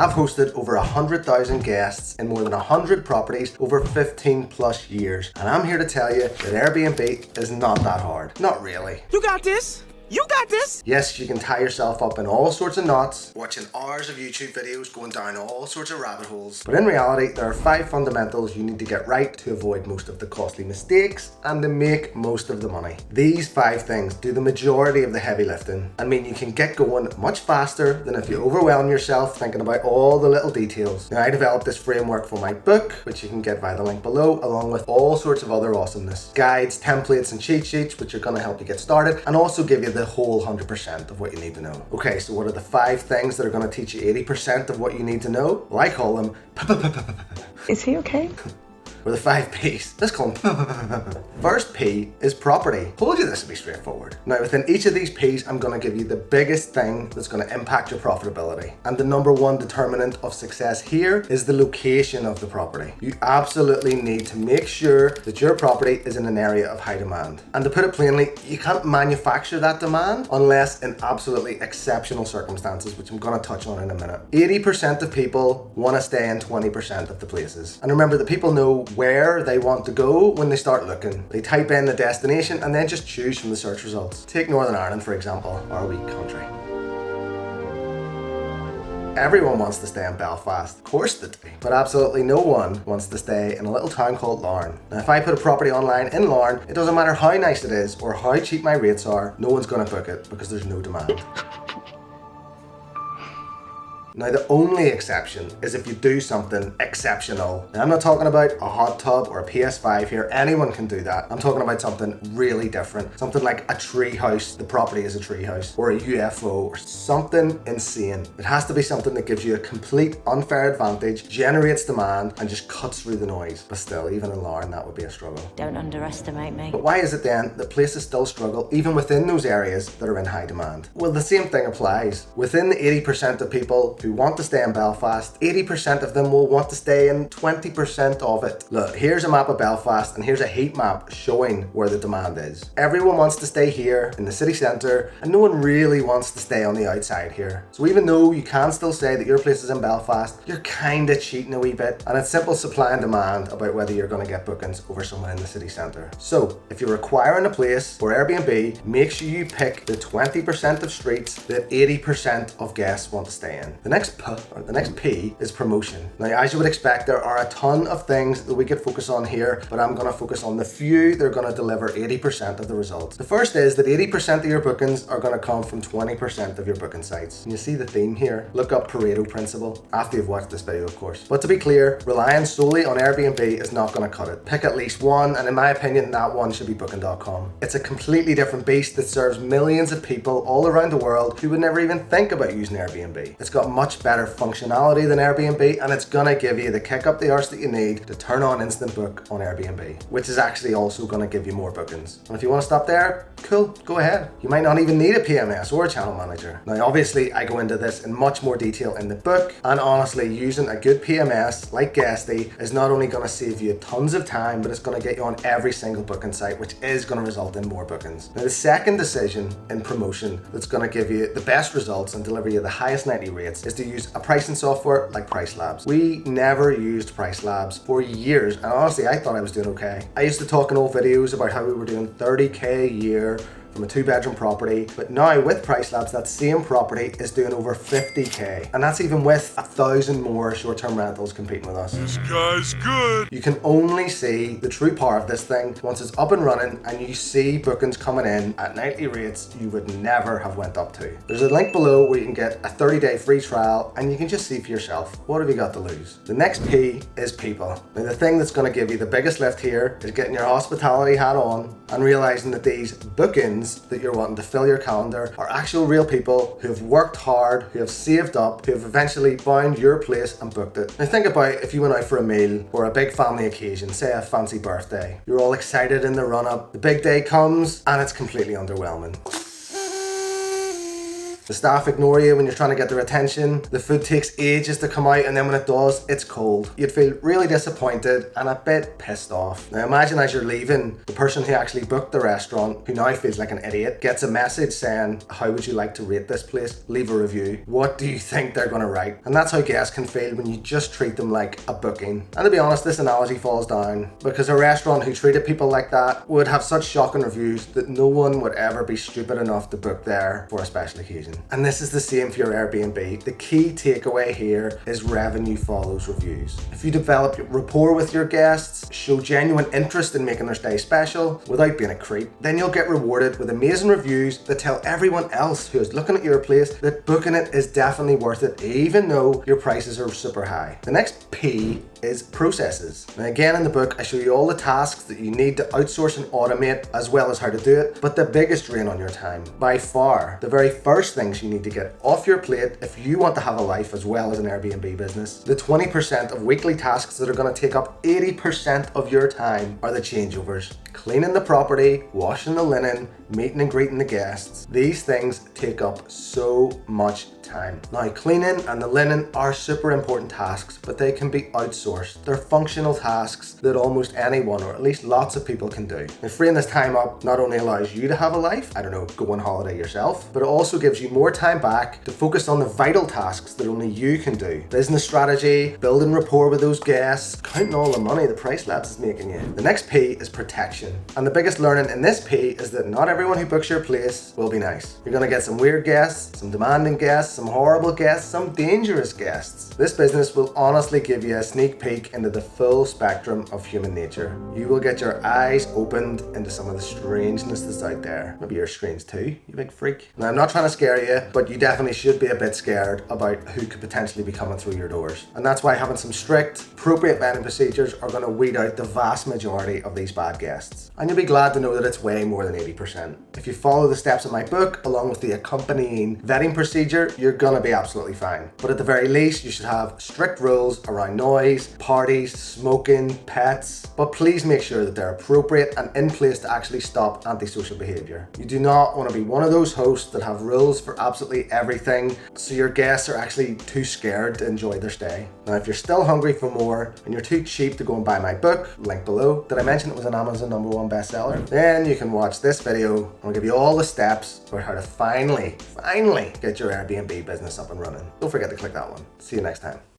I've hosted over 100,000 guests in more than 100 properties over 15 plus years. And I'm here to tell you that Airbnb is not that hard. Not really. You got this. You got this! Yes, you can tie yourself up in all sorts of knots, watching hours of YouTube videos going down all sorts of rabbit holes. But in reality, there are 5 fundamentals you need to get right to avoid most of the costly mistakes and to make most of the money. These 5 things do the majority of the heavy lifting and mean you can get going much faster than if you overwhelm yourself thinking about all the little details. Now, I developed this framework for my book, which you can get via the link below, along with all sorts of other awesomeness. Guides, templates, and cheat sheets, which are going to help you get started and also give you the whole 100% of what you need to know. Okay, so what are the 5 things that are going to teach you 80% of what you need to know? Well, I call them Is he okay? or the 5 P's. Let's call them. First P is property. Told you this would be straightforward. Now, within each of these P's, I'm going to give you the biggest thing that's going to impact your profitability. And the number 1 determinant of success here is the location of the property. You absolutely need to make sure that your property is in an area of high demand. And to put it plainly, you can't manufacture that demand unless in absolutely exceptional circumstances, which I'm going to touch on in a minute. 80% of people want to stay in 20% of the places. And remember that people know where they want to go when they start looking. They type in the destination and then just choose from the search results. Take Northern Ireland, for example, our wee country. Everyone wants to stay in Belfast, of course they do, but absolutely no one wants to stay in a little town called Larne. Now, if I put a property online in Larne, it doesn't matter how nice it is or how cheap my rates are, no one's going to book it because there's no demand. Now, the only exception is if you do something exceptional. Now, I'm not talking about a hot tub or a PS5 here. Anyone can do that. I'm talking about something really different. Something like a tree house. The property is a tree house. Or a UFO or something insane. It has to be something that gives you a complete unfair advantage, generates demand, and just cuts through the noise. But still, even in Larne, that would be a struggle. Don't underestimate me. But why is it then that places still struggle even within those areas that are in high demand? Well, the same thing applies. Within the 80% of people who want to stay in Belfast, 80% of them will want to stay in 20% of it. Look, here's a map of Belfast and here's a heat map showing where the demand is. Everyone wants to stay here in the city centre and no one really wants to stay on the outside here. So even though you can still say that your place is in Belfast, you're kind of cheating a wee bit, and it's simple supply and demand about whether you're going to get bookings over someone in the city centre. So if you're acquiring a place for Airbnb, make sure you pick the 20% of streets that 80% of guests want to stay in. The next P is promotion. Now, as you would expect, there are a ton of things that we could focus on here, but I'm going to focus on the few that are going to deliver 80% of the results. The first is that 80% of your bookings are going to come from 20% of your booking sites. And you see the theme here? Look up Pareto principle after you've watched this video, of course. But to be clear, relying solely on Airbnb is not going to cut it. Pick at least one, and in my opinion, that one should be Booking.com. It's a completely different beast that serves millions of people all around the world who would never even think about using Airbnb. It's got much better functionality than Airbnb, and it's gonna give you the kick up the arse that you need to turn on instant book on Airbnb, which is actually also gonna give you more bookings. And if you want to stop there, cool, go ahead. You might not even need a PMS or a channel manager. Now, obviously, I go into this in much more detail in the book, and honestly, using a good PMS like Guesty is not only gonna save you tons of time, but it's gonna get you on every single booking site, which is gonna result in more bookings. Now, the second decision in promotion that's gonna give you the best results and deliver you the highest nightly rates is to use a pricing software like PriceLabs. We never used PriceLabs for years, and honestly, I thought I was doing okay. I used to talk in old videos about how we were doing 30k a year from a 2-bedroom property, but now with PriceLabs, that same property is doing over 50k, and that's even with 1,000 more short-term rentals competing with us. This guy's good. You can only see the true power of this thing once it's up and running and you see bookings coming in at nightly rates you would never have went up to. There's a link below where you can get a 30-day free trial and you can just see for yourself. What have you got to lose? The next P is people. Now, the thing that's going to give you the biggest lift here is getting your hospitality hat on and realizing that these bookings that you're wanting to fill your calendar are actual real people who have worked hard, who have saved up, who have eventually found your place and booked it. Now, think about if you went out for a meal or a big family occasion, say a fancy birthday. You're all excited in the run-up. The big day comes and it's completely underwhelming. The staff ignore you when you're trying to get their attention. The food takes ages to come out, and then when it does, it's cold. You'd feel really disappointed and a bit pissed off. Now imagine as you're leaving, the person who actually booked the restaurant, who now feels like an idiot, gets a message saying, how would you like to rate this place? Leave a review. What do you think they're going to write? And that's how guests can feel when you just treat them like a booking. And to be honest, this analogy falls down because a restaurant who treated people like that would have such shocking reviews that no one would ever be stupid enough to book there for a special occasion. And this is the same for your Airbnb. The key takeaway here is revenue follows reviews. If you develop rapport with your guests, show genuine interest in making their stay special without being a creep, then you'll get rewarded with amazing reviews that tell everyone else who is looking at your place that booking it is definitely worth it, even though your prices are super high. The next P is processes. Now again, in the book, I show you all the tasks that you need to outsource and automate, as well as how to do it. But the biggest drain on your time, by far, the very first things you need to get off your plate if you want to have a life as well as an Airbnb business. The 20% of weekly tasks that are going to take up 80% of your time are the changeovers. Cleaning the property, washing the linen, meeting and greeting the guests. These things take up so much time. Now, cleaning and the linen are super important tasks, but they can be outsourced. They're functional tasks that almost anyone, or at least lots of people, can do. And freeing this time up not only allows you to have a life, I don't know, go on holiday yourself, but it also gives you more time back to focus on the vital tasks that only you can do. Business strategy, building rapport with those guests, counting all the money the Price Labs is making you. The next P is protection. And the biggest learning in this P is that not everyone who books your place will be nice. You're gonna get some weird guests, some demanding guests, some horrible guests, some dangerous guests. This business will honestly give you a sneak peek into the full spectrum of human nature. You will get your eyes opened into some of the strangeness that's out there. Maybe you're strange too, you big freak. Now, I'm not trying to scare you, but you definitely should be a bit scared about who could potentially be coming through your doors. And that's why having some strict, appropriate vetting procedures are gonna weed out the vast majority of these bad guests. And you'll be glad to know that it's way more than 80%. If you follow the steps in my book, along with the accompanying vetting procedure, you're gonna be absolutely fine. But at the very least, you should have strict rules around noise, parties, smoking, pets, but please make sure that they're appropriate and in place to actually stop antisocial behavior. You do not want to be one of those hosts that have rules for absolutely everything, so your guests are actually too scared to enjoy their stay. Now, if you're still hungry for more and you're too cheap to go and buy my book, link below, did I mention it was an Amazon #1 bestseller? Then you can watch this video. I'll give you all the steps for how to finally get your Airbnb business up and running. Don't forget to click that one. See you next time.